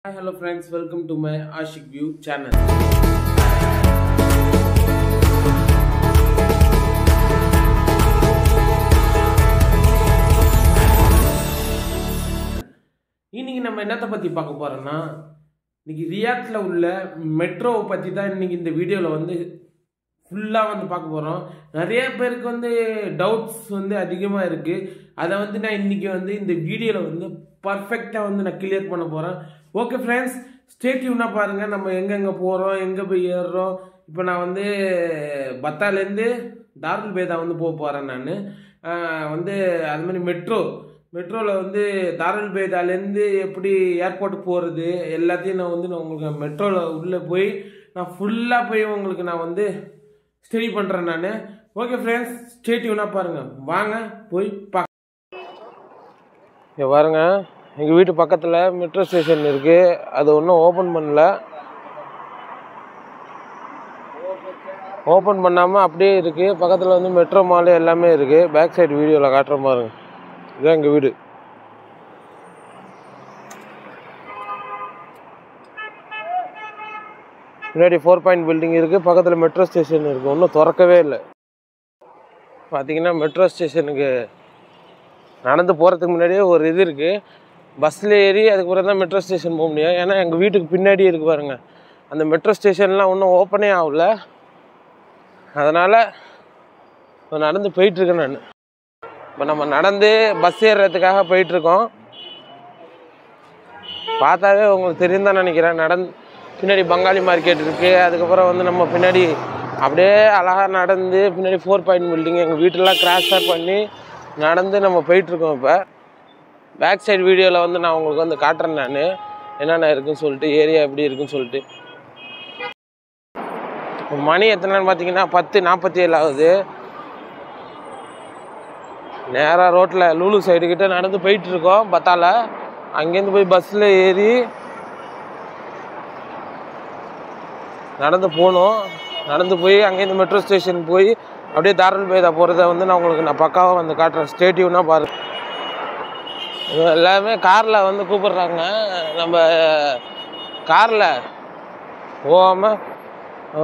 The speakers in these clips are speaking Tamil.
Hi, hello friends, welcome to my Ashik View channel. இன்னைக்கு நம்ம என்னத்தை பத்தி பார்க்க போறோம்னா இன்னைக்கு ரியாத்ல உள்ள மெட்ரோவை பத்தி தான் இன்னைக்கு இந்த வீடியோல ஃபுல்லா பார்க்க போறோம். நிறைய பேருக்கு டவுட்ஸ் அதிகமா இருக்கு. அதை நான் இன்னைக்கு இந்த வீடியோல பர்ஃபெக்ட்டா நான் கிளியர் பண்ண போறேன். ஓகே ஃப்ரெண்ட்ஸ், ஸ்டே டியூனா பாருங்க. நம்ம எங்கெங்க போறோம், எங்க போய் ஏறுறோம். இப்போ நான் பத்தாலேருந்து தாருல் பேதா போக போறேன். நான் அது மாதிரி மெட்ரோவில் தாருல் பேதாலேருந்து எப்படி ஏர்போர்ட்டுக்கு போகிறது எல்லாத்தையும் நான் உங்களுக்கு மெட்ரோவில் உள்ளே போய் நான் ஃபுல்லாக போய் உங்களுக்கு நான் ஸ்டடி பண்ணுறேன் நான். ஓகே ஃப்ரெண்ட்ஸ், ஸ்டே டியூனா பாருங்க. வாங்க போய் இங்கே பாருங்க, எங்கள் வீட்டு பக்கத்தில் மெட்ரோ ஸ்டேஷன் இருக்குது. அது ஒன்றும் ஓப்பன் பண்ணல. ஓப்பன் பண்ணாமல் அப்படியே இருக்குது. பக்கத்தில் மெட்ரோ மால் எல்லாமே இருக்குது. பேக் சைடு வீடியோவில் காட்டுற பாருங்க. இதுதான் எங்கள் வீடு. முன்னாடி 4 பாயிண்ட் பில்டிங் இருக்குது. பக்கத்தில் மெட்ரோ ஸ்டேஷன் இருக்குது. ஒன்றும் திறக்கவே இல்லை. பார்த்தீங்கன்னா மெட்ரோ ஸ்டேஷனுக்கு நடந்து போகிறதுக்கு முன்னாடியே ஒரு இது இருக்குது. பஸ்ஸில் ஏறி அதுக்கப்புறம் தான் மெட்ரோ ஸ்டேஷன் போக முடியும். ஏன்னா எங்கள் வீட்டுக்கு பின்னாடியே இருக்கு பாருங்க. அந்த மெட்ரோ ஸ்டேஷன்லாம் இன்னும் ஓப்பனே ஆகல. அதனால் இப்போ நடந்து போயிட்டுருக்கேன் நான். இப்போ நம்ம நடந்து பஸ் ஏறுறதுக்காக போயிட்டுருக்கோம். பார்த்தாவே உங்களுக்கு தெரியும் தான் நினைக்கிறேன். பின்னாடி பங்காளி மார்க்கெட் இருக்குது. அதுக்கப்புறம் நம்ம பின்னாடி அப்படியே அழகாக நடந்து பின்னாடி 4 பாயிண்ட் பில்டிங் எங்கள் வீட்டெல்லாம் கிராஸாக பண்ணி நடந்து நம்ம போயிட்டுருக்கோம். இப்போ பேக் சைடு வீடியோவில் நான் உங்களுக்கு காட்டுறேன் நான் என்னென்ன இருக்குன்னு சொல்லிட்டு, ஏரியா எப்படி இருக்குன்னு சொல்லிட்டு. மணி எத்தனைன்னு பார்த்தீங்கன்னா 10:47 ஆகுது. நேராக ரோட்டில் லூலு சைடுக்கிட்ட நடந்து போயிட்டுருக்கோம். பத்தால அங்கேருந்து போய் பஸ்ஸில் ஏறி நடந்து போகணும். நடந்து போய் அங்கேருந்து மெட்ரோ ஸ்டேஷன் போய் அப்படியே தாருல் பேதா போகிறத நான் உங்களுக்கு பக்காவாக காட்டுறேன். ஸ்டேடியம்னா பாருங்க. எல்லாமே காரில் கூப்பிட்றாங்க. நம்ம காரில் போகாமல்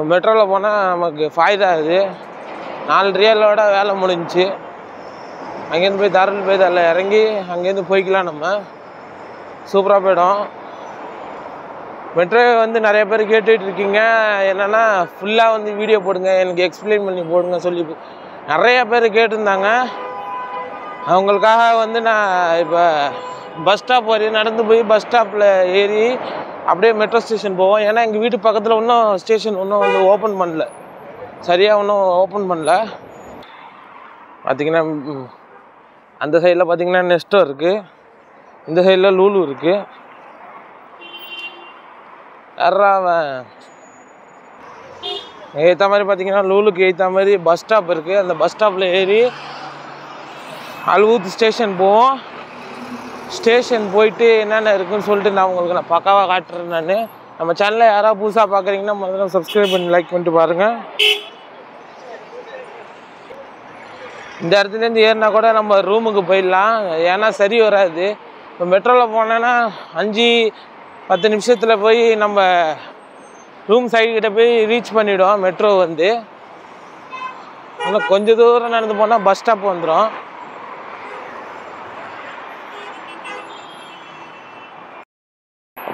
மெட்ரோவில் போனால் நமக்கு ஃபாய்தா ஆகுது. 4 ரியாலோட வேலை முடிஞ்சிச்சு. அங்கேருந்து போய் தாருல் பேதாவில் இறங்கி அங்கேருந்து போய்க்கலாம். நம்ம சூப்பராக போய்டும். மெட்ரோ நிறைய பேர் கேட்டுட்டு இருக்கீங்க, என்னென்னா ஃபுல்லாக வீடியோ போடுங்க, எனக்கு எக்ஸ்பிளைன் பண்ணி போடுங்க சொல்லி நிறைய பேர் கேட்டிருந்தாங்க. அவங்களுக்காக நான் இப்போ பஸ் ஸ்டாப் வரையும் நடந்து போய் பஸ் ஸ்டாப்பில் ஏறி அப்படியே மெட்ரோ ஸ்டேஷன் போவோம். ஏன்னா எங்கள் வீட்டு பக்கத்தில் இன்னும் ஸ்டேஷன் இன்னும் ஓப்பன் பண்ணல, சரியாக இன்னும் ஓப்பன் பண்ணல. பார்த்திங்கன்னா அந்த சைடில் பார்த்திங்கன்னா நெஸ்டோ இருக்குது. இந்த சைடில் லூலு இருக்குது. ஏற்ற மாதிரி பார்த்தீங்கன்னா லூலுக்கு ஏற்ற மாதிரி பஸ் ஸ்டாப் இருக்குது. அந்த பஸ் ஸ்டாப்பில் ஏறி அல்வூத் ஸ்டேஷன் போவோம். ஸ்டேஷன் போயிட்டு என்னென்ன இருக்குதுன்னு சொல்லிட்டு நான் உங்களுக்கு பக்காவாக காட்டுறேன் நான். நம்ம சேனலில் யாராவது புதுசாக பார்க்குறீங்கன்னா முதல்ல சப்ஸ்கிரைப் பண்ணி லைக் பண்ணிட்டு பாருங்கள். இந்த இடத்துலேருந்து ஏறினா கூட நம்ம ரூமுக்கு போயிடலாம். ஏன்னா சரி வராது. இப்போ மெட்ரோவில் போனோன்னா 5-10 நிமிஷத்தில் போய் நம்ம ரூம் சைடுக்கிட்ட போய் ரீச் பண்ணிவிடும் மெட்ரோ. இன்னும் கொஞ்சம் தூரம் நடந்து போனால் பஸ் ஸ்டாப் வந்துடும்.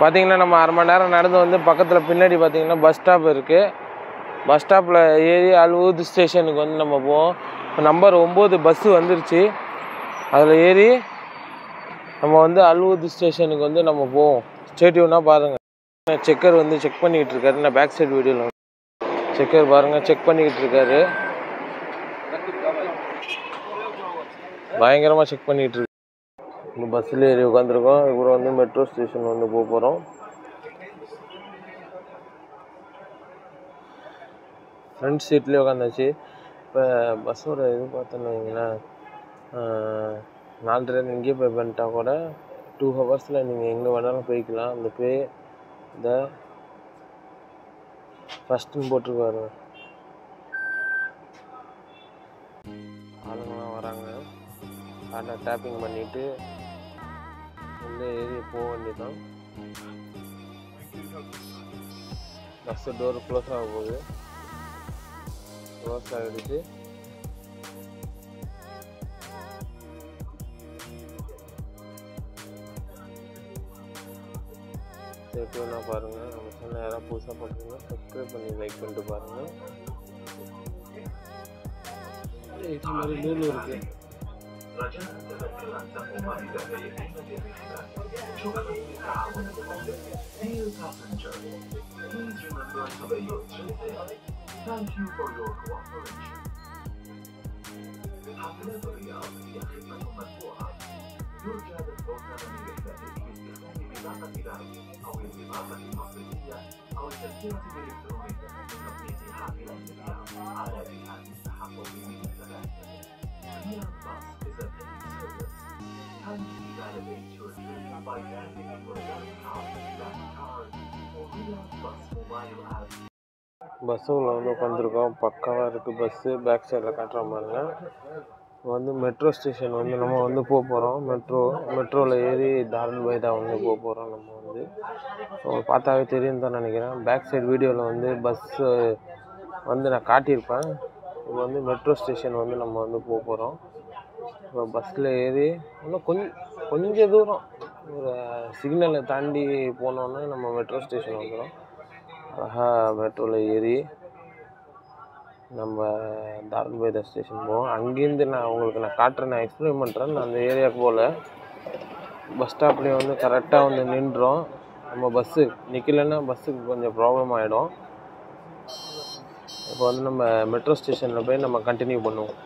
பார்த்திங்கன்னா நம்ம 1/2 மணி நேரம் நடந்து பக்கத்தில் பின்னாடி பார்த்திங்கன்னா பஸ் ஸ்டாப் இருக்குது. பஸ் ஸ்டாப்பில் ஏறி அல்வூத் ஸ்டேஷனுக்கு நம்ம போவோம். இப்போ நம்பர் 9 பஸ்ஸு வந்துருச்சு. அதில் ஏறி நம்ம அல்வூத் ஸ்டேஷனுக்கு நம்ம போவோம். ஸ்டேடியம்னா பாருங்கள். செக்கர் செக் பண்ணிக்கிட்டு இருக்காரு. நான் பேக் சைடு வீடியோவில் செக்கர் பாருங்கள், செக் பண்ணிக்கிட்டு இருக்காரு. பயங்கரமாக செக் பண்ணிக்கிட்டு இருக்கு. இந்த பஸ்ஸில் ஏறி உட்காந்துருக்கோம். அப்புறம் மெட்ரோ ஸ்டேஷன் போக போகிறோம். ஃப்ரண்ட் சீட்லேயே உட்காந்தாச்சு. இப்போ பஸ்ஸோட இது பார்த்தோன்னு வைங்களேன், 4:30 இங்கேயே போய் பண்ணிட்டா கூட 2 ஹவர்ஸில் நீங்கள் எங்கே வேணாலும் போய்க்கலாம். அந்த இந்த ஃபஸ்ட்டுன்னு போட்டிருக்காரு. ஆளுங்களாம் வராங்க. கார்டை டேப்பிங் பண்ணிவிட்டு ஏறி போக வேண்டியதான். பஸ் டோர் க்ளோஸ் ஆக போகுது. க்ளோஸ் ஆகிடுச்சு. சேஃப்டினா பாருங்கள். நம்ம சேனல் யாராவது புதுசாக பார்க்குறீங்கன்னா சப்ஸ்கிரைப் பண்ணி லைக் பண்ணிட்டு பாருங்கள். இது மாதிரி நூல் இருக்குது. பஸ்ஸுல வந்து உட்காந்துருக்கோம். பக்காவாக இருக்குது பஸ்ஸு. பேக் சைடில் காட்டுற பாருங்க. வந்து மெட்ரோ ஸ்டேஷன் வந்து நம்ம வந்து போக போகிறோம். மெட்ரோவில் ஏறி தாரல்பைதா வந்து போக போகிறோம். நம்ம வந்து பார்த்தாவே தெரியும் தான் நினைக்கிறேன். பேக் சைடு வீடியோவில் வந்து பஸ்ஸு வந்து நான் காட்டியிருப்பேன். இப்போ வந்து மெட்ரோ ஸ்டேஷன் வந்து நம்ம வந்து போக போகிறோம். இப்போ பஸ்ஸில் ஏறி இன்னும் கொஞ்சம் தூரம் ஒரு சிக்னலை தாண்டி போனோன்னே நம்ம மெட்ரோ ஸ்டேஷன் வந்துடும். மெட்ரோவில் ஏறி நம்ம தாரல்பைதா ஸ்டேஷன் போவோம். அங்கேருந்து நான் காட்டுறேன், நான் எக்ஸ்பிளைன் பண்ணுறேன். நான் அந்த ஏரியாவுக்கு போகல. பஸ் ஸ்டாப்லேயே வந்து கரெக்டாக வந்து நின்றோம். நம்ம பஸ்ஸு நிற்கலைன்னா பஸ்ஸுக்கு கொஞ்சம் ப்ராப்ளம் ஆகிடும். இப்போ வந்து நம்ம மெட்ரோ ஸ்டேஷனில் போய் நம்ம கண்டினியூ பண்ணுவோம்.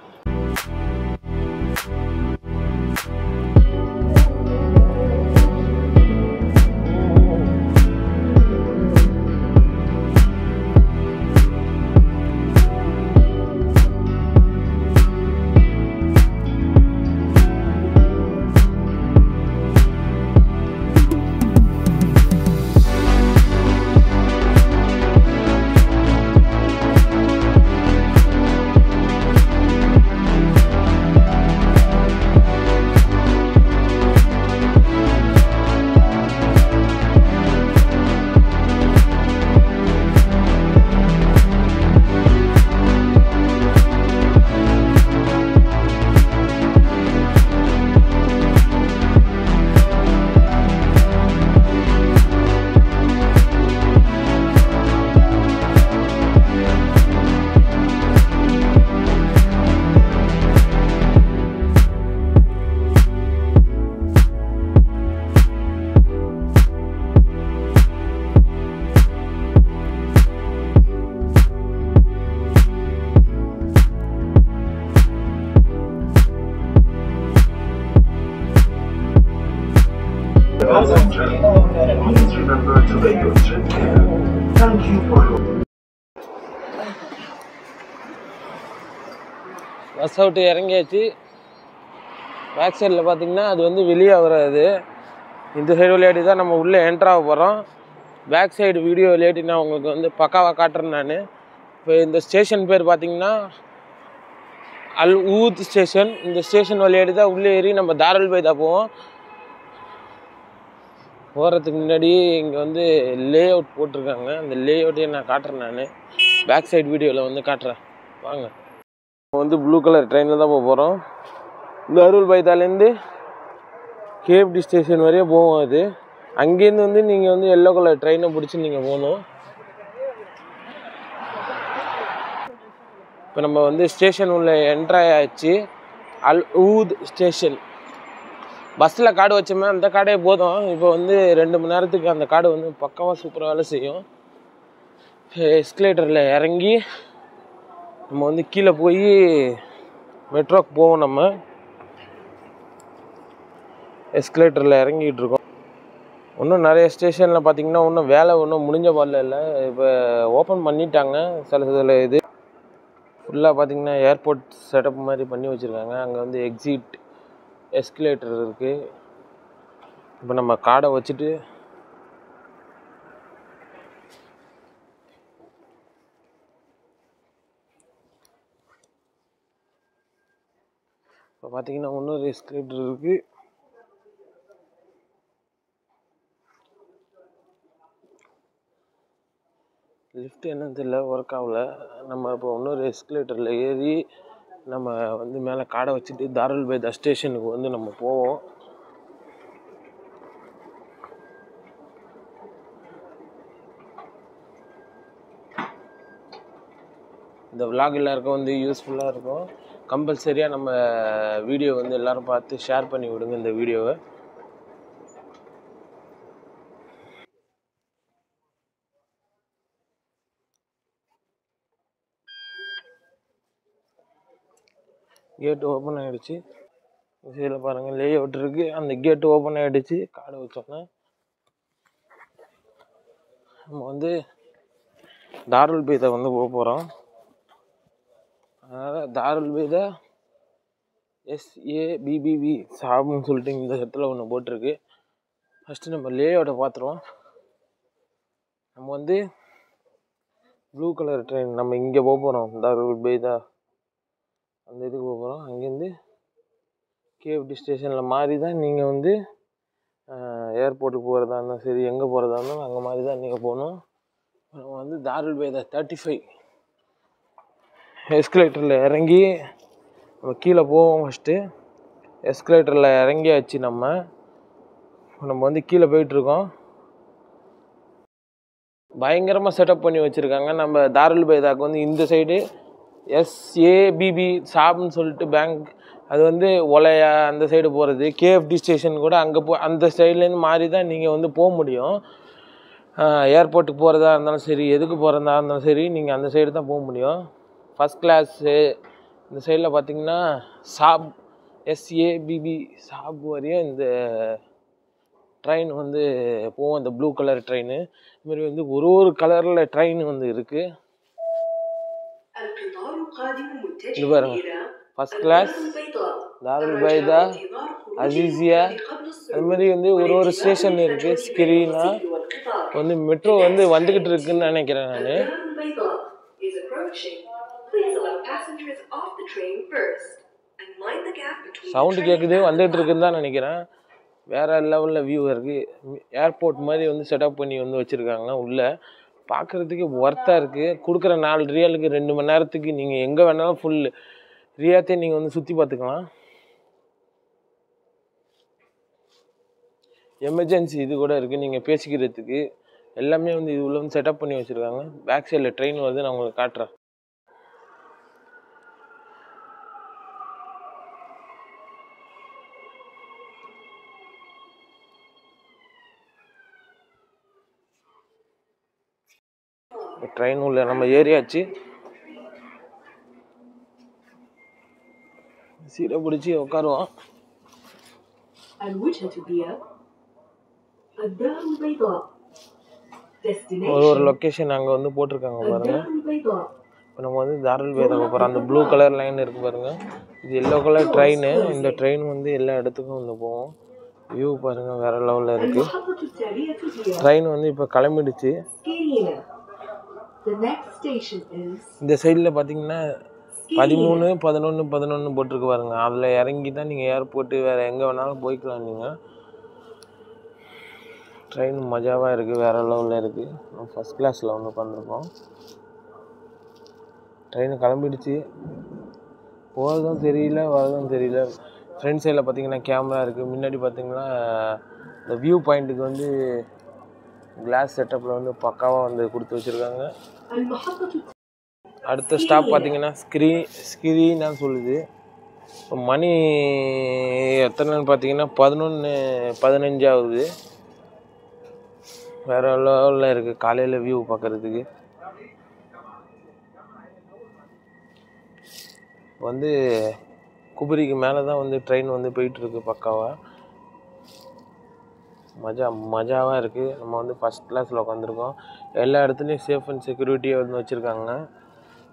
Bus out இறங்கியாச்சு. பேக் சைடில் பார்த்தீங்கன்னா அது வந்து வெளியே வராது. இந்த சைடு விளையாடி தான் நம்ம உள்ளே என்ட்ராக போகிறோம். பேக் சைடு வீடியோ விளையாடி நான் உங்களுக்கு வந்து பக்காவாக காட்டுறேன். நான் இப்போ இந்த ஸ்டேஷன் பேர் பார்த்தீங்கன்னா அல் ஊத் ஸ்டேஷன். இந்த ஸ்டேஷன் விளையாடி தான் உள்ளே ஏறி நம்ம தாரல்பைதா போவோம். போகிறதுக்கு முன்னாடி இங்கே வந்து லே அவுட் போட்டிருக்காங்க. அந்த லே அவுட்டையும் நான் காட்டுறேன். நான் பேக் சைடு வீடியோவில் வந்து காட்டுறேன் வாங்க. வந்து ப்ளூ கலர் ட்ரெயினில் தான் போக போகிறோம். தாரல்பைதாலேருந்து கேஎஃப்டி ஸ்டேஷன் வரையே போவோம். அது அங்கேருந்து வந்து நீங்கள் வந்து எல்லோ கலர் ட்ரெயினை பிடிச்சி நீங்கள் போகணும். இப்போ நம்ம வந்து ஸ்டேஷன் உள்ள என்ட்ராய் ஆச்சு. அல் ஊத் ஸ்டேஷன். பஸ்ஸில் கார்டு வச்சோமே அந்த கார்டே போதும். இப்போ வந்து 2 மணி நேரத்துக்கு அந்த கார்டு வந்து பக்காவாக சூப்பராக வேலை செய்யும். எஸ்கலேட்டரில் இறங்கி நம்ம வந்து கீழே போய் மெட்ரோக்கு போவோம். நம்ம எஸ்கலேட்டரில் இறங்கிட்டு இருக்கோம். இன்னும் நிறைய ஸ்டேஷனில் பார்த்தீங்கன்னா இன்னும் வேலை ஒன்றும் முடிஞ்ச பாடல இல்லை. இப்போ ஓப்பன் பண்ணிட்டாங்க. சில இது ஃபுல்லாக பார்த்தீங்கன்னா ஏர்போர்ட் செட்டப் மாதிரி பண்ணி வச்சுருக்காங்க. அங்கே வந்து எக்ஸிட் எஸ்கலேட்டர் இருக்குது. இப்போ நம்ம கார்டை வச்சுட்டு இப்போ பார்த்தீங்கன்னா இன்னொரு எஸ்கலேட்டர் இருக்குது. லிஃப்ட் என்னன்னு தெரியல, ஒர்க் ஆகல. நம்ம இப்போ இன்னொரு எஸ்கலேட்டரில் ஏறி நம்ம வந்து மேலே காடை வச்சுட்டு தாருல் பைதா ஸ்டேஷனுக்கு வந்து நம்ம போவோம். இந்த விலாக் எல்லாருக்கும் வந்து யூஸ்ஃபுல்லாக இருக்கும். கம்பல்சரியாக நம்ம வீடியோ வந்து எல்லோரும் பார்த்து ஷேர் பண்ணி விடுங்க இந்த வீடியோவை. கேட்டு ஓப்பன் ஆகிடுச்சு. இதில் பாருங்கள் லே அவுட் இருக்குது. அந்த கேட்டு ஓப்பன் ஆகிடுச்சு. காடை வச்சோன்னா நம்ம வந்து தாருல் பைதா வந்து போக போகிறோம். அதனால் தாருல் பைதா SABBV சாப்னு சொல்லிட்டு இந்த இடத்துல ஒன்று போட்டிருக்கு. ஃபஸ்ட்டு நம்ம லே அவுட்டை பார்த்துருவோம். நம்ம வந்து ப்ளூ கலர் ட்ரெயின் நம்ம இங்கே போக போகிறோம். தாருல் பைதா அந்த இதுக்கு போக போகிறோம். அங்கேருந்து KFD ஸ்டேஷனில் மாறி தான் நீங்கள் வந்து ஏர்போர்ட்டுக்கு போகிறதா இருந்தாலும் சரி, எங்கே போகிறதா இருந்தாலும் அங்கே மாதிரி தான் நீங்கள் போகணும். நம்ம வந்து தாருல் பைதா 35 எஸ்கலேட்டரில் இறங்கி நம்ம கீழே போவோம். ஃபஸ்ட்டு எஸ்கலேட்டரில் இறங்கியாச்சு. நம்ம வந்து கீழே போயிட்டுருக்கோம். பயங்கரமாக செட்டப் பண்ணி வச்சுருக்காங்க. நம்ம தாருல் பைதாக்கு வந்து இந்த சைடு SABB சாப்னு சொல்லிட்டு பேங்க், அது வந்து ஒலையா அந்த சைடு போகிறது. KFD ஸ்டேஷன் கூட அங்கே அந்த சைட்லேருந்து மாறி தான் நீங்கள் வந்து போக முடியும். ஏர்போர்ட்டுக்கு போகிறதா இருந்தாலும் சரி, எதுக்கு போகிறதா இருந்தாலும் சரி, நீங்கள் அந்த சைடு தான் போக முடியும். ஃபஸ்ட் கிளாஸு இந்த சைடில் பார்த்தீங்கன்னா சாப் SABB சாப் வரையும் இந்த ட்ரெயின் வந்து போவோம். இந்த ப்ளூ கலர் ட்ரெயின். இதுமாதிரி வந்து ஒரு கலரில் ட்ரெயின் வந்து இருக்குது. இது பாருங்க, ஃபஸ்ட் கிளாஸ், தாருல் பைதா, அசீசியா, அது மாதிரி வந்து ஒரு ஸ்டேஷன் இருக்குது. ஸ்கிரீனா வந்து மெட்ரோ வந்து வந்துக்கிட்டு இருக்குன்னு நினைக்கிறேன் நான். சவுண்டு கேட்குது, வந்துகிட்டு இருக்குன்னு தான் நினைக்கிறேன். வேறு லெவலில் வியூ இருக்குது. ஏர்போர்ட் மாதிரி வந்து செட்டப் பண்ணி வந்து வச்சுருக்காங்க. உள்ளே பார்க்குறதுக்கு ஒர்த்தாக இருக்குது. கொடுக்குற 4 ரியாலுக்கு 2 மணி நேரத்துக்கு நீங்கள் எங்கே வேணாலும் ஃபுல் ரியாத்தையும் நீங்கள் வந்து சுற்றி பார்த்துக்கலாம். எமர்ஜென்சி இது கூட இருக்குது, நீங்கள் பேசிக்கிறதுக்கு எல்லாமே வந்து இது உள்ள வந்து செட்டப் பண்ணி வச்சுருக்காங்க. பேக் சைடில் ட்ரெயின் வந்து நான் உங்களுக்கு காட்டுறேன். ட்ரெயின் உள்ள நம்ம ஏறியாச்சு. சீட்டை பிடிச்சி உட்காருவோம். ஒரு லொக்கேஷன் அங்கே வந்து போட்டிருக்காங்க பாருங்க. இப்போ நம்ம வந்து தாருல் பைதா போகிறோம். அந்த ப்ளூ கலர் லைன் இருக்குது பாருங்க, இது எல்லோ கலர் ட்ரெயின். இந்த ட்ரெயின் வந்து எல்லா இடத்துக்கும் வந்து போவோம். வியூ பாருங்க, வேற லெவலில் இருக்கு. ட்ரெயின் வந்து இப்போ கிளம்பிடுச்சு. இந்த சைடில் பார்த்தீங்கன்னா 13, 11, 11 போட்டிருக்கு பாருங்க. அதில் இறங்கி தான் நீங்கள் ஏர்போர்ட்டு வேறு எங்கே வேணாலும் போய்க்கலாம். நீங்கள் ட்ரெயின் மஜாவாக இருக்குது, வேறு லெவலில் இருக்குது. நம்ம ஃபஸ்ட் கிளாஸில் வந்து உட்காந்துருக்கோம். ட்ரெயின் கிளம்பிடுச்சு. போகிறதும் தெரியல, வரதும் தெரியல. ஃப்ரண்ட் சைடில் பார்த்தீங்கன்னா கேமரா இருக்குது. முன்னாடி பார்த்தீங்கன்னா இந்த வியூ பாயிண்ட்டுக்கு வந்து கிளாஸ் செட்டப்பில் வந்து பக்காவாக வந்து கொடுத்து வச்சுருக்காங்க. அடுத்த ஸ்டாப் பார்த்தீங்கன்னா ஸ்கிரீனான்னு சொல்லுது. மணி எத்தனைன்னு பார்த்தீங்கன்னா 11:15 ஆகுது. வேறு லெவலில் இருக்குது காலையில் வியூ பார்க்குறதுக்கு. வந்து குபரிக்கு மேலே தான் வந்து ட்ரெயின் வந்து போயிட்டுருக்கு பக்காவாக. மஜாவாக இருக்குது. நம்ம வந்து ஃபஸ்ட் கிளாஸில் உட்காந்துருக்கோம். எல்லா இடத்துலையும் சேஃப் அண்ட் செக்யூரிட்டியாக வந்து வச்சுருக்காங்க.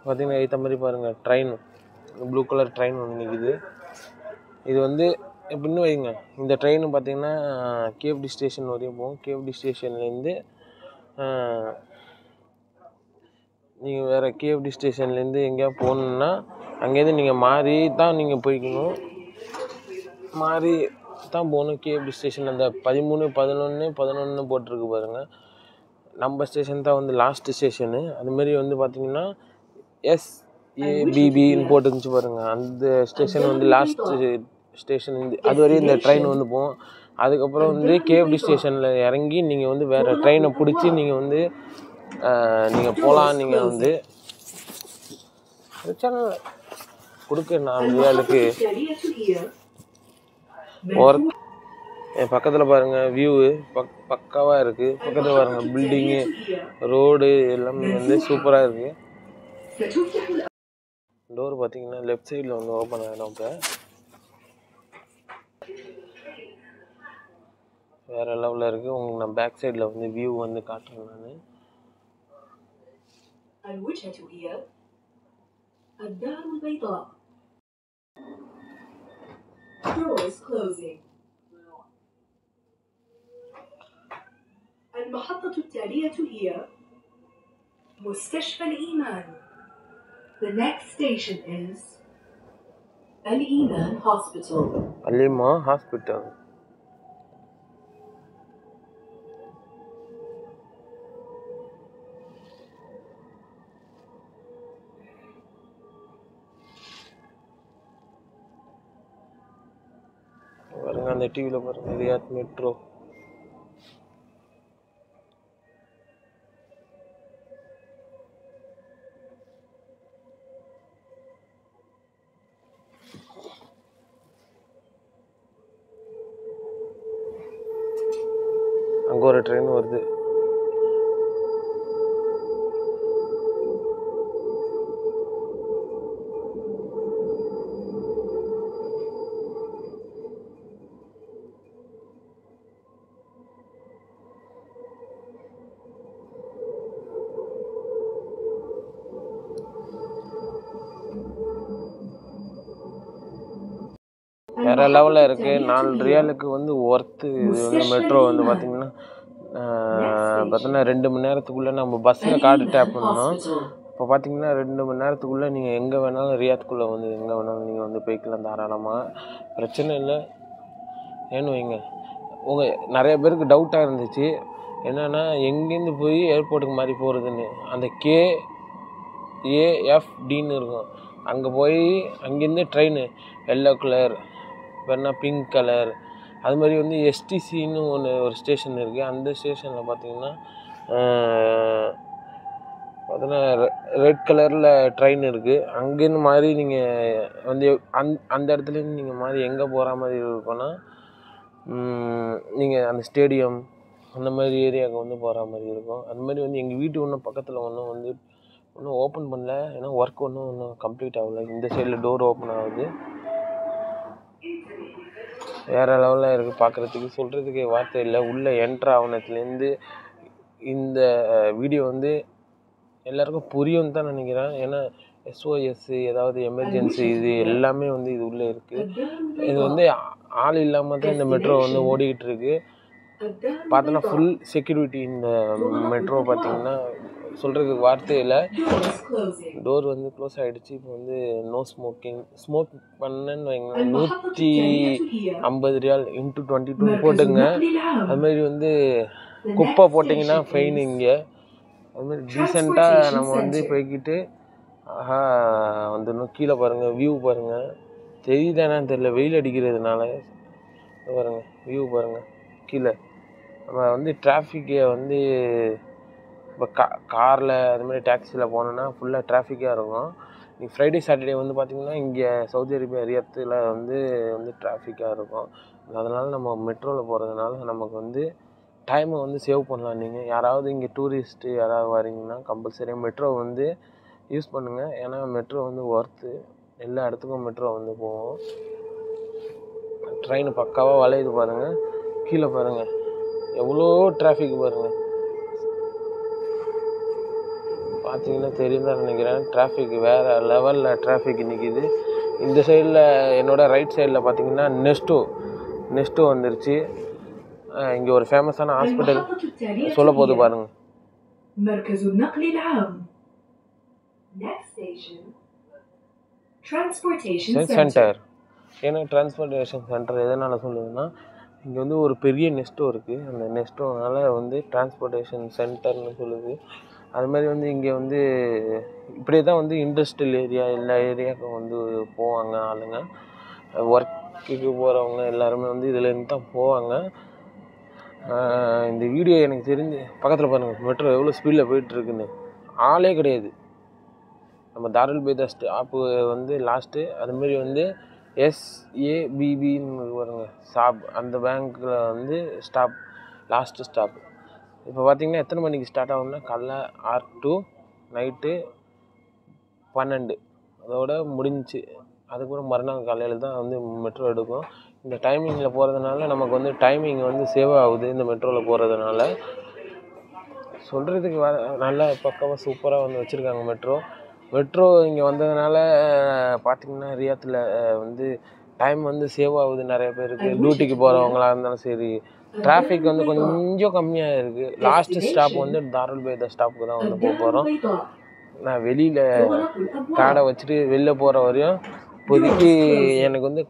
பார்த்திங்கன்னா ஏற்ற மாதிரி பாருங்கள், ட்ரெயின் ப்ளூ கலர் ட்ரெயின் ஒன்று நிற்கிது. இது வந்து எப்படின்னு வைங்க, இந்த ட்ரெயின் பார்த்திங்கன்னா KFD ஸ்டேஷன் வரையும் போகும். KFD ஸ்டேஷன்லேருந்து நீங்கள் வேறு KFD ஸ்டேஷன்லேருந்து எங்கேயா போகணுன்னா அங்கேருந்து நீங்கள் மாறி தான் நீங்கள் போய்க்கணும். மாறி தான் போகணும் KFD ஸ்டேஷன். அந்த 13, 11, 11 போட்டிருக்கு பாருங்கள். நம்ம ஸ்டேஷன் தான் வந்து லாஸ்ட் ஸ்டேஷனு. அதுமாரி வந்து பார்த்திங்கன்னா SABBன்னு போட்டுருந்துச்சு பாருங்கள், அந்த ஸ்டேஷன் வந்து லாஸ்ட்டு ஸ்டேஷன். அது வரையும் இந்த ட்ரெயின் வந்து போகும். அதுக்கப்புறம் வந்து KFD ஸ்டேஷனில் இறங்கி நீங்கள் வந்து வேறு ட்ரெயினை பிடிச்சி நீங்கள் வந்து நீங்கள் போகலாம். நீங்கள் வந்து பிரச்சனை கொடுக்க 4 ரியாலுக்கு ஒர்க். என் பக்கத்தில் பாருங்கள் வியூவு பக்காவாக இருக்குது. பக்கத்தில் பாருங்கள் பில்டிங்கு, ரோடு எல்லாமே வந்து சூப்பராக இருக்குது. டோர் பார்த்தீங்கன்னா லெஃப்ட் சைடில் வந்து ஓப்பன் ஆகிடும். இப்போ வேறு லெவலில் இருக்குது. உங்களுக்கு நான் பேக் சைடில் வந்து வியூ வந்து காட்டுறேன். நான் الوجهة هي الدار البيضاء. Doors closing. المحطة التالية هي مستشفى الإيمان. The next station is Al-Iman Hospital. Al-Iman Hospital. பாருங்க அந்த டிவியில் பாருங்க, ரியாத் மெட்ரோ. அங்கே ஒரு ட்ரெயின் வருது. வேறு லெவலில் இருக்குது. 4 ரியாலுக்கு வந்து ஒர்த்து. இது வந்து மெட்ரோ வந்து பார்த்திங்கன்னா 2 மணி நேரத்துக்குள்ளே நம்ம பஸ்ஸில் கார்டு டேப் பண்ணணும். இப்போ பார்த்திங்கன்னா 2 மணி நேரத்துக்குள்ளே நீங்கள் எங்கே வேணாலும் ரியாத்துக்குள்ளே வந்து எங்கே வேணாலும் நீங்கள் வந்து போய்க்கலாம் தாராளமாக, பிரச்சனை இல்லை. ஏன்னு வைங்க, நிறைய பேருக்கு டவுட்டாக இருந்துச்சு என்னென்னா எங்கேருந்து போய் ஏர்போர்ட்டுக்கு மாதிரி போகிறதுன்னு. அந்த KAFDன்னு இருக்கும், அங்கே போய் அங்கேருந்து ட்ரெயின் எல்லோ கலர் வேணா பிங்க் கலர், அது மாதிரி வந்து STCன்னு ஒரு ஸ்டேஷன் இருக்குது. அந்த ஸ்டேஷனில் பார்த்தீங்கன்னா ரெட் கலரில் ட்ரெயின் இருக்குது. அங்கேருந்து மாதிரி நீங்கள் வந்து அந்த இடத்துலேருந்து நீங்கள் மாதிரி எங்கே போகிற மாதிரி இருக்குன்னா நீங்கள் அந்த ஸ்டேடியம் அந்த மாதிரி ஏரியாவுக்கு வந்து போகிற மாதிரி இருக்கும். அது மாதிரி வந்து எங்கள் வீட்டு ஒன்றும் பக்கத்தில் ஒன்றும் ஓப்பன் பண்ணல, ஏன்னா ஒர்க் ஒன்றும் கம்ப்ளீட் ஆகலை. இந்த சைடில் டோர் ஓப்பன் ஆகுது. வேறு லெவலில் இருக்குது பார்க்குறதுக்கு, சொல்கிறதுக்கு வார்த்தை இல்லை. உள்ளே என்ட்ரு ஆகுனத்துலேருந்து இந்த வீடியோ வந்து எல்லாருக்கும் புரியும்னு தான் நினைக்கிறேன். ஏன்னா SOS ஏதாவது எமர்ஜென்சி இது எல்லாமே வந்து இது உள்ளே இருக்குது. இது வந்து ஆள் இல்லாமல் தான் இந்த மெட்ரோ வந்து ஓடிக்கிட்டு இருக்குது. பார்த்தோன்னா ஃபுல் செக்யூரிட்டி இந்த மெட்ரோ. பார்த்திங்கன்னா சொல்கிறதுக்கு வார்த்தை இல்லை. டோர் வந்து க்ளோஸ் ஆகிடுச்சு. இப்போ வந்து நோ ஸ்மோக்கிங். ஸ்மோக் பண்ணேன்னு வைங்களேன் 150 ரியால் × 22 போட்டுங்க. அதுமாரி வந்து குப்பை போட்டிங்கன்னா ஃபைன் இங்கே. அதுமாதிரி டீசெண்டாக நம்ம வந்து போய்கிட்டு வந்துடணும். கீழே பாருங்கள் வியூ பாருங்கள், தெரியுதானான்னு தெரியல, வெயில் அடிக்கிறதுனால. பாருங்கள் வியூ பாருங்கள் கீழே. நம்ம வந்து டிராஃபிக்கை வந்து இப்போ காரில் அதுமாதிரி டாக்ஸியில் போனோன்னா ஃபுல்லாக டிராஃபிக்காக இருக்கும். ஃப்ரைடே சாட்டர்டே வந்து பார்த்திங்கன்னா இங்கே சவுதி அரேபியா ரியாத்தில் வந்து டிராஃபிக்காக இருக்கும். அதனால் நம்ம மெட்ரோவில் போகிறதுனால நமக்கு வந்து டைமை வந்து சேவ் பண்ணலாம். நீங்கள் யாராவது இங்கே டூரிஸ்ட்டு யாராவது வரீங்கன்னா கம்பல்சரியாக மெட்ரோ வந்து யூஸ் பண்ணுங்கள். ஏன்னா மெட்ரோ வந்து ஒர்த்து. எல்லா இடத்துக்கும் மெட்ரோ வந்து போவோம். ட்ரெயின் பக்காவாக வளையுது பாருங்கள். கீழே பாருங்கள் எவ்வளோ டிராஃபிக் பாருங்கள். பார்த்தீங்கன்னா தெரியும் தான் நினைக்கிறேன். டிராஃபிக் வேறு லெவலில் டிராஃபிக் நிற்கிது. இந்த சைடில் என்னோடய ரைட் சைடில் பார்த்தீங்கன்னா நெஸ்டோ வந்துருச்சு. இங்கே ஒரு ஃபேமஸான ஹாஸ்பிட்டல் சொல்ல போது பாருங்கள். சென்டர். ஏன்னா டிரான்ஸ்போர்ட்டேஷன் சென்டர் எதனால் சொல்லுதுன்னா, இங்கே வந்து ஒரு பெரிய நெஸ்டோ இருக்குது. அந்த நெஸ்டோனால வந்து டிரான்ஸ்போர்ட்டேஷன் சென்டர்னு சொல்லுது. அது மாதிரி வந்து இங்கே வந்து இப்படியே தான் வந்து இண்டஸ்ட்ரியல் ஏரியா எல்லா ஏரியாவுக்கும் வந்து போவாங்க ஆளுங்க. ஒர்க்குக்கு போகிறவங்க எல்லாருமே வந்து இதுலேருந்து தான் போவாங்க. இந்த வீடியோ எனக்கு தெரிஞ்சு பக்கத்தில் பாருங்கள் மெட்ரோ எவ்வளோ ஸ்பீடில் போயிட்டுருக்குன்னு. ஆளே கிடையாது. நம்ம தாருல் பைதா ஸ்டாப்பு வந்து லாஸ்ட்டு. அதுமாரி வந்து SABBன்னு வருங்க ஸ்டாப். அந்த பேங்க்கில் வந்து ஸ்டாப் லாஸ்ட்டு ஸ்டாப். இப்போ பார்த்திங்கன்னா எத்தனை மணிக்கு ஸ்டார்ட் ஆகும்னா காலைல 6 to நைட்டு 12 அதோட முடிஞ்சிச்சு. அதுக்கப்புறம் மறுநாள் காலையில் தான் வந்து மெட்ரோ எடுக்கும். இந்த டைமிங்கில் போகிறதுனால நமக்கு வந்து டைமிங் வந்து சேவ் ஆகுது இந்த மெட்ரோவில் போகிறதுனால. சொல்கிறதுக்கு நல்லா பக்காவாக சூப்பராக வந்து வச்சுருக்காங்க மெட்ரோ இங்கே வந்ததுனால பார்த்திங்கன்னா ரியாத்தில் வந்து டைம் வந்து சேவ் ஆகுது நிறைய பேருக்கு. டியூட்டிக்கு போகிறவங்களா இருந்தாலும் சரி. டிராஃபிக் வந்து கொஞ்சம் கம்மியாக இருக்குது. லாஸ்ட்டு ஸ்டாப் வந்து தாருல் பைதா ஸ்டாப்புக்கு தான் வந்து போக போகிறோம். நான் வெளியில் காடை வச்சுட்டு வெளில போகிற வரையும் இப்போதைக்கு எனக்கு வந்து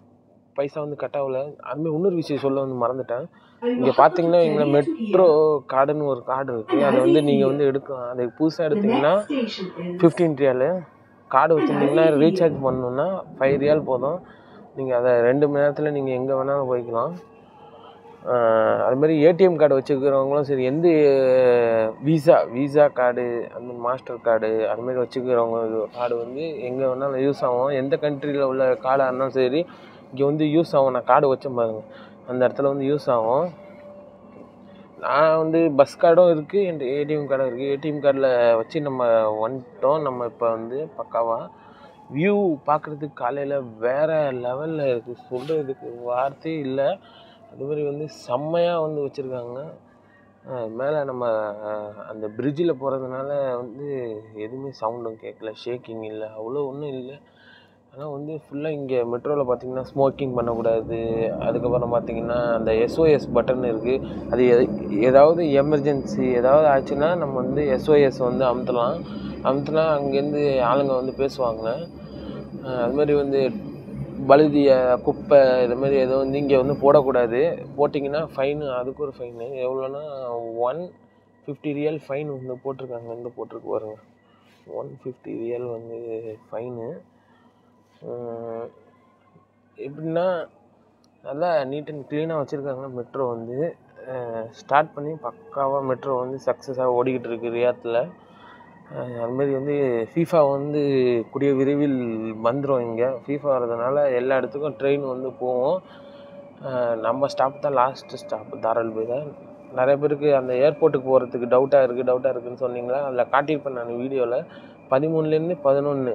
பைசா வந்து கட் ஆகல. அதுமாதிரி இன்னொரு விஷயம் சொல்ல வந்து மறந்துட்டேன். இங்கே பார்த்தீங்கன்னா எங்களை மெட்ரோ கார்டுன்னு ஒரு கார்டு இருக்குது. அதை வந்து நீங்கள் வந்து எடுக்கலாம். அது புதுசாக எடுத்திங்கன்னா 15 ரியால். கார்டு வச்சுருந்தீங்கன்னா ரீசார்ஜ் பண்ணணுன்னா 5 ரியால் போதும். நீங்கள் அதை 2 மணி நேரத்தில் நீங்கள் எங்கே வேணாலும் போய்க்கலாம். அதுமாதிரி ஏடிஎம் கார்டு வச்சுக்கிறவங்களும் சரி, எந்த விசா கார்டு அந்த மாஸ்டர் கார்டு அதுமாரி வச்சுக்கிறவங்க கார்டு வந்து எங்கே வேணாலும் யூஸ் ஆகும். எந்த கண்ட்ரியில் உள்ள கார்டாக இருந்தாலும் சரி இங்கே வந்து யூஸ் ஆகும். நான் கார்டு வச்சேன் பாருங்கள், அந்த இடத்துல வந்து யூஸ் ஆகும். நான் வந்து பஸ் கார்டும் இருக்குது, என் ஏடிஎம் கார்டும் இருக்குது. ஏடிஎம் கார்டில் வச்சு நம்ம வந்துட்டோம். நம்ம இப்போ வந்து பக்காவாக வியூ பார்க்குறதுக்கு காலையில் வேறு லெவலில் இருக்குது. சொல்கிறதுக்கு வார்த்தையே இல்லை. அதுமாதிரி வந்து செம்மையாக வந்து வச்சுருக்காங்க. மேலே நம்ம அந்த பிரிட்ஜில் போகிறதுனால வந்து எதுவுமே சவுண்டும் கேட்கல, ஷேக்கிங் இல்லை, அவ்வளோ ஒன்றும் இல்லை. ஆனால் வந்து ஃபுல்லாக இங்கே மெட்ரோவில் பார்த்திங்கன்னா ஸ்மோக்கிங் பண்ணக்கூடாது. அதுக்கப்புறம் பார்த்திங்கன்னா அந்த SOS பட்டன் இருக்குது. அது ஏதாவது எமர்ஜென்சி ஏதாவது ஆச்சுன்னா நம்ம வந்து SOS வந்து அமுத்தலாம். அங்கேருந்து ஆளுங்க வந்து பேசுவாங்க. அதுமாதிரி வந்து பழுதிய குப்பை இதுமாரி எதுவும் வந்து இங்கே வந்து போடக்கூடாது. போட்டிங்கன்னா ஃபைனு. அதுக்கு ஒரு ஃபைனு எவ்வளோன்னா 150 ரியால் ஃபைன் வந்து போட்டிருக்காங்க. வந்து போட்டிருக்கு பாருங்க, 150 ரியால் வந்து ஃபைனு. எப்படின்னா நல்லா நீட் அண்ட் க்ளீனாக வச்சுருக்காங்க. மெட்ரோ வந்து ஸ்டார்ட் பண்ணி பக்காவாக மெட்ரோ வந்து சக்ஸஸாக ஓடிக்கிட்டு இருக்குது ரியாத்தில். அதுமாரி வந்து ஃபீஃபா வந்து கூடிய விரைவில் வந்துடும். இங்கே ஃபீஃபா வர்றதுனால எல்லா இடத்துக்கும் ட்ரெயின் வந்து போவோம். நம்ம ஸ்டாப் தான் லாஸ்ட்டு ஸ்டாப் தாருல் பைதா. நிறைய பேருக்கு அந்த ஏர்போர்ட்டுக்கு போகிறதுக்கு டவுட்டாக இருக்குதுன்னு சொன்னீங்களா, அதில் காட்டியிருப்பேன் நான் வீடியோவில். 13லேருந்து 11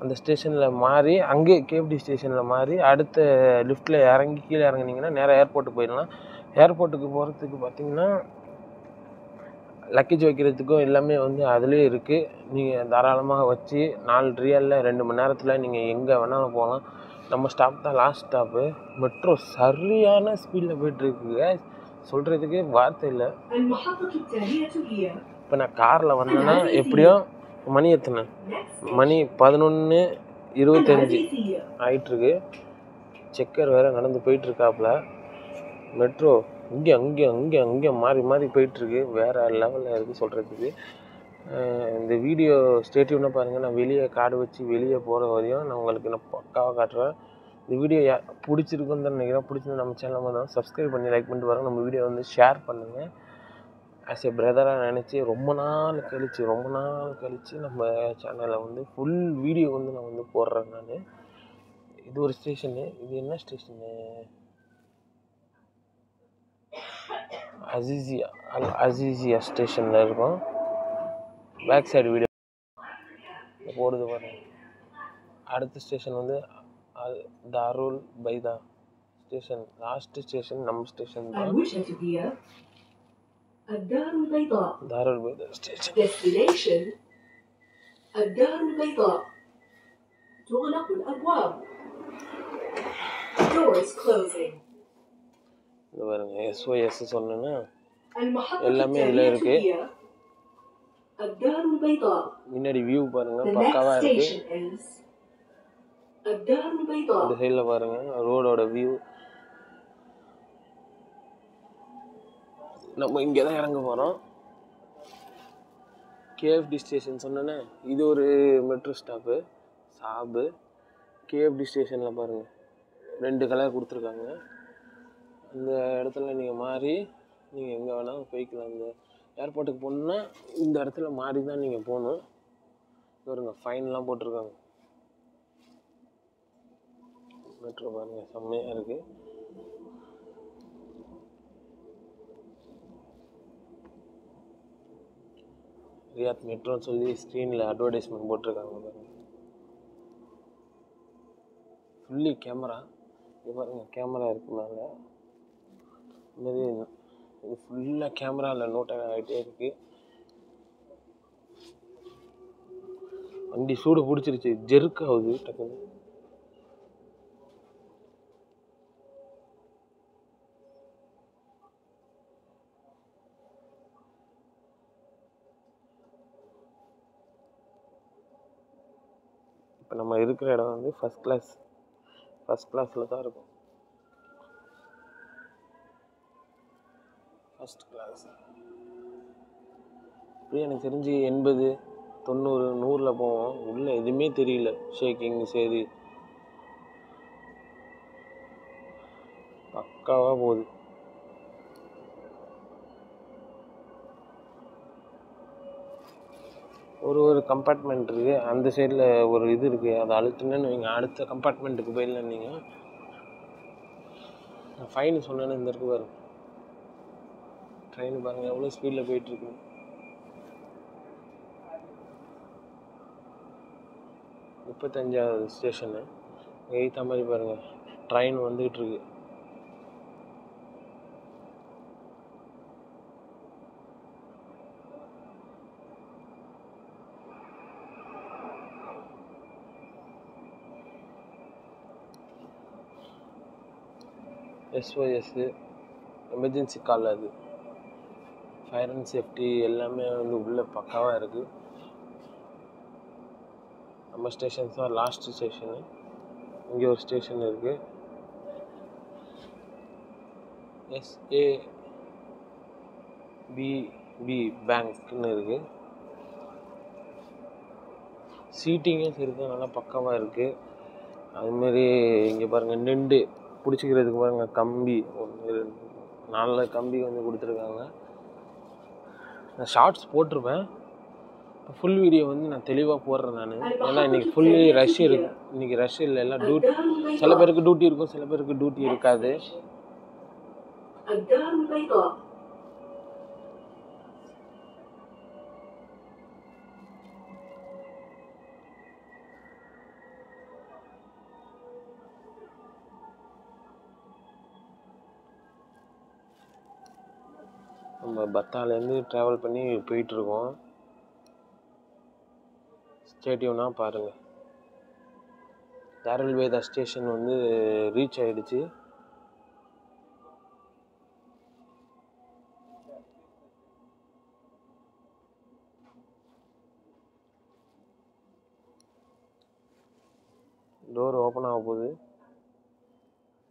அந்த ஸ்டேஷனில் மாறி அங்கே கேப்டி ஸ்டேஷனில் மாறி அடுத்த லிஃப்ட்டில் இறங்கி கீழே இறங்குனீங்கன்னா நேராக ஏர்போர்ட்டுக்கு போயிடலாம். ஏர்போர்ட்டுக்கு போகிறதுக்கு பார்த்திங்கன்னா லக்கேஜ் வைக்கிறதுக்கும் எல்லாமே வந்து அதுலேயே இருக்குது. நீங்கள் தாராளமாக வச்சு 4 ரியாலில் 2 மணி நேரத்தில் நீங்கள் எங்கே வேணாலும் போகலாம். நம்ம ஸ்டாப் தான் லாஸ்ட் ஸ்டாப்பு. மெட்ரோ சரியான ஸ்பீடில் போய்ட்டுருக்குங்க, சொல்கிறதுக்கே வார்த்தை இல்லை. இப்போ நான் காரில் வந்தேன்னா எப்படியும் மணி எத்தனை மணி 11:25 ஆகிட்டுருக்கு. செக்கர் வேறு நடந்து போயிட்டுருக்காப்புல. மெட்ரோ இங்கே மாறி போயிட்டுருக்கு. வேறு லெவலில் இருக்குது சொல்கிறதுக்கு. இந்த வீடியோ ஸ்டேட்யூனாக பாருங்கள். நான் வெளியே கார்டு வச்சு வெளியே போகிற வரையும் நான் உங்களுக்கு பக்காவாக காட்டுறேன். இந்த வீடியோ பிடிச்சிருக்குன்னு தான் நினைக்கிறேன். பிடிச்சிருந்து நம்ம சேனலில் தான் சப்ஸ்கிரைப் பண்ணி லைக் பண்ணிட்டு வரோம். நம்ம வீடியோ வந்து ஷேர் பண்ணுங்கள். ஆஸ் எ பிரதராக நினச்சி ரொம்ப நாள் கழித்து நம்ம சேனலில் வந்து ஃபுல் வீடியோ வந்து நான் வந்து போடுறேன். நான் இது ஒரு ஸ்டேஷனு. இது என்ன ஸ்டேஷனு? அசீசியா ஸ்டேஷனில் இருக்கும். பேக் சைடு வீடியோ போடுது பாருங்க. அடுத்த ஸ்டேஷன் வந்து தாருல் பைதா ஸ்டேஷன். லாஸ்ட்டு ஸ்டேஷன் நம்ம ஸ்டேஷன் தான். தாருல் பைதா ஸ்டேஷன். Destination الدار البيضاء. تغلق الأبواب. Doors closing. இது பாருங்க, SOS சொன்னேன்னா எல்லாமே இதில் இருக்குது. முன்னாடி வியூ பாருங்க, பக்காவாக இருக்குது. இந்த சைடில் பாருங்க ரோடோட வியூ நம்ம இங்கே தான் இறங்க போகிறோம். கேஎஃப்டி ஸ்டேஷன் சொன்னேன்னே, இது ஒரு மெட்ரோ ஸ்டாப்பு சாபு. கேஎஃப்டி ஸ்டேஷனில் பாருங்கள் 2 கலர் கொடுத்துருக்காங்க. இந்த இடத்துல நீங்கள் மாறி நீங்கள் எங்கே வேணாலும் போய்க்கலாம். இந்த ஏர்போர்ட்டுக்கு போகணுன்னா இந்த இடத்துல மாறி தான் நீங்கள் போகணும். பாருங்க ஃபைன்லாம் போட்டிருக்காங்க. மெட்ரோ பாருங்கள் செம்மையாக இருக்குது. ரியாத் மெட்ரோன்னு சொல்லி ஸ்க்ரீனில் அட்வர்டைஸ்மெண்ட் போட்டிருக்காங்க பாருங்கள். Fully camera. இது பாருங்கள் கேமரா இருக்குது மேலே. இதுமாரி இது ஃபுல்லாக கேமராவில் நோட் ஆகிட்டே இருக்குது. வண்டி சூடு பிடிச்சிருச்சு, ஜெர்க் ஆகுது டக்குன்னு. இப்போ நம்ம இருக்கிற இடம் வந்து ஃபஸ்ட் கிளாஸில் தான் இருக்கும். ஃபஸ்ட் கிளாஸ் இப்படியே எனக்கு தெரிஞ்சு 80, 90, 100 போவோம். உள்ளே எதுவுமே தெரியல. ஷேக்கிங் சரி பக்காவாக போகுது. ஒரு கம்பார்ட்மெண்ட் இருக்குது. அந்த சைடில் ஒரு இது இருக்குது. அதை அழுத்துனேன்னு நீங்கள் அடுத்த கம்பார்ட்மெண்ட்டுக்கு போயிடலாம். நீங்கள் ஃபைனு சொன்னேன்னு இந்த இருக்கு பாருங்க. ட்ரெயின் பாருங்கள் எவ்வளோ ஸ்பீடில் போயிட்டுருக்கு. முப்பத்தஞ்சாவது ஸ்டேஷனு. எய்த்த மாதிரி பாருங்கள் ட்ரெயின் வந்துக்கிட்டு இருக்கு. SOS எமர்ஜென்சி கால். அது ஃபயர் அண்ட் சேஃப்டி எல்லாமே வந்து உள்ளே பக்காவாக இருக்குது. நம்ம ஸ்டேஷன்ஸ் தான் லாஸ்ட் ஸ்டேஷனு. இங்கே ஒரு ஸ்டேஷன் இருக்குது. SABB பேங்க்னு இருக்குது. சீட்டிங்கே சரி தான், நல்லா பக்காவாக இருக்குது. அதுமாரி இங்கே பாருங்கள் நின்று பிடிச்சிக்கிறதுக்கு பாருங்கள் கம்பி 4 கம்பி வந்து கொடுத்துருக்காங்க. நான் ஷார்ட்ஸ் போட்டிருப்பேன். ஃபுல் வீடியோ வந்து நான் தெளிவாக போடுறேன் நான். ஏன்னா இன்றைக்கி ஃபுல்லி ரஷ் இருக்குது. இன்றைக்கி ரஷ் இல்லை, எல்லாம் டியூட்டி. சில பேருக்கு டியூட்டி இருக்கும், சில பேருக்கு டியூட்டி இருக்காது. நம்ம பத்தாலேருந்து ட்ராவல் பண்ணி போயிட்டுருக்கோம். ஸ்டேடியம்னா பாருங்கள். தாருல் வேதா ஸ்டேஷன் வந்து ரீச் ஆகிடுச்சு. டோர் ஓப்பன் ஆக போகுது.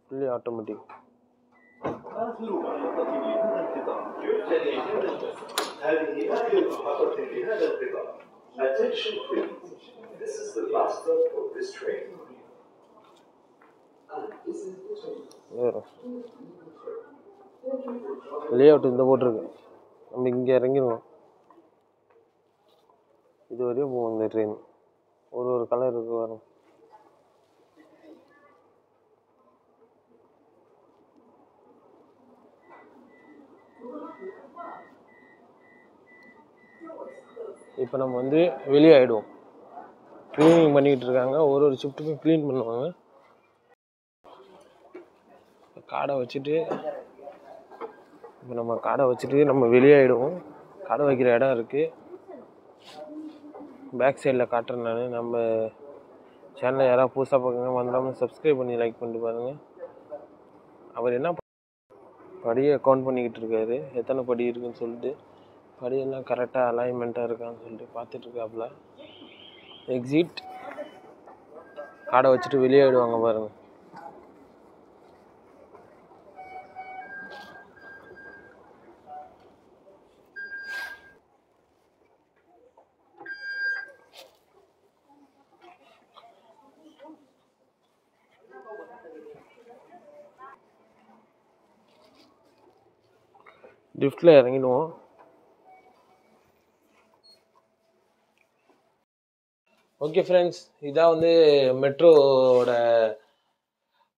Fully automatic. Attention please. This is the last stop for this train. Lay out இந்த போட்டிருக்கு. நம்ம இங்கே இறங்கிடுவோம். இது வரையும் போகும் இந்த ட்ரெயின். ஒரு கலர் இருக்கு வரும். இப்போ நம்ம வந்து வெளியே ஆகிடுவோம். க்ளீனிங் பண்ணிக்கிட்டு இருக்காங்க. ஒரு ஷிஃப்ட்டுக்கும் க்ளீன் பண்ணுவாங்க. காடை வச்சுட்டு இப்போ நம்ம காடை வச்சுட்டு நம்ம வெளியே ஆகிடுவோம். காடை வைக்கிற இடம் இருக்குது. பேக் சைடில் காட்டுறேன் நான். நம்ம சேனலை யாராவது புதுசாக பார்க்குங்க வந்துடாமல் சப்ஸ்கிரைப் பண்ணி லைக் பண்ணிட்டு பாருங்கள். அவர் என்ன படியை கவுண்ட் பண்ணிக்கிட்டு இருக்காரு, எத்தனை படி இருக்குன்னு சொல்லிட்டு. படியெல்லாம் கரெக்டாக அலைன்மெண்ட்டாக இருக்கான்னு சொல்லிட்டு பார்த்துட்ருக்காப்புல. எக்ஸிட். காடை வச்சுட்டு வெளியே ஆகிடுவாங்க பாருங்கள். லிஃப்ட்டில் இறங்கிடுவோம். ஓகே ஃப்ரெண்ட்ஸ், இதான் வந்து மெட்ரோவோட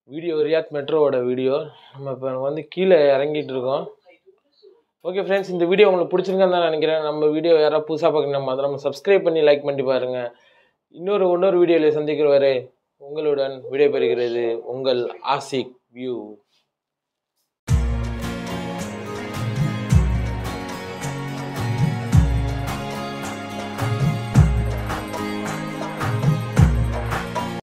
வீடியோ, ரியாத் மெட்ரோவோட வீடியோ. நம்ம இப்போ வந்து கீழே இறங்கிட்டு இருக்கோம். ஓகே ஃப்ரெண்ட்ஸ், இந்த வீடியோ உங்களுக்கு பிடிச்சிருக்கான்னு தான் நினைக்கிறேன். நம்ம வீடியோ யாராவது புதுசாக பார்க்கணும் நம்ம சப்ஸ்கிரைப் பண்ணி லைக் பண்ணி பாருங்கள். இன்னொரு வீடியோவில் சந்திக்கிற வரை உங்களுடன் விடைபெறுகிறது உங்கள் ஆசிக் வியூ.